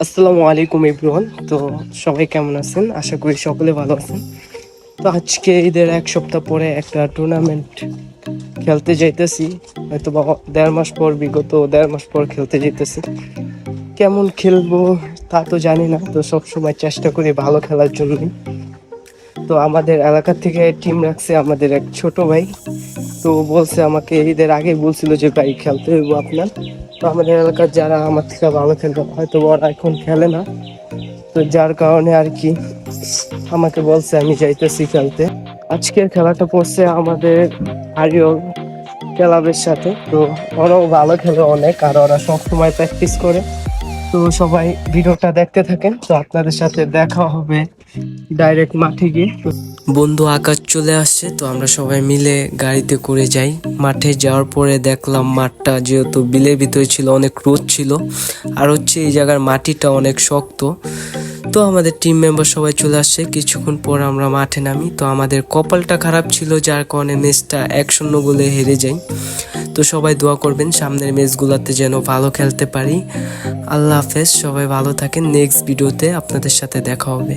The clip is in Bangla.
আসসালামু আলাইকুম এভরিওয়ান। তো সবাই কেমন আছেন? আশা করি সকলে ভালো আছেন। তো আজকে ঈদের এক সপ্তাহ পরে একটা টুর্নামেন্ট খেলতে যাইতেছি। হয়তো বা 1.5 মাস পর, বিগত 1.5 মাস পর খেলতে যাইতেছি। কেমন খেলবো তা তো জানি না, তো সবসময় চেষ্টা করি ভালো খেলার জন্যই। তো আমাদের এলাকা থেকে টিম রাখছে আমাদের এক ছোট ভাই। তো বলছে আমাকে, ঈদের আগে বলছিল যে ভাই খেলতে হইব আপনার। তো আমাদের এলাকার যারা আমার থেকে ভালো খেলবে, হয়তো ওরা এখন খেলে না, তো যার কারণে আর কি আমাকে বলছে আমি যাইতেছি খেলতে। আজকের খেলাটা পড়ছে আমাদের আরিয়ল ক্লাবের সাথে। তো ওরাও ভালো খেলে অনেক, আর ওরা সবসময় প্র্যাকটিস করে। তো সবাই ভিডিওটা দেখতে থাকেন, তো আপনাদের সাথে দেখা হবে ডাইরেক্ট মাঠে গিয়ে। বন্ধু আকাশ চলে আসছে, তো আমরা সবাই মিলে গাড়িতে করে যাই। মাঠে যাওয়ার পরে দেখলাম মাঠটা যেহেতু বিলের ভিতরে ছিল, অনেক রোদ ছিল, আর হচ্ছে এই জায়গার মাটিটা অনেক শক্ত। তো আমাদের টিম মেম্বার সবাই চলে আসছে, কিছুক্ষণ পর আমরা মাঠে নামি। তো আমাদের কপালটা খারাপ ছিল, যার কারণে ম্যাচটা 1-0 গোলে হেরে যাই। তো সবাই দোয়া করবেন সামনের ম্যাচগুলোতে যেন ভালো খেলতে পারি। আল্লাহ হাফেজ, সবাই ভালো থাকেন। নেক্সট ভিডিওতে আপনাদের সাথে দেখা হবে।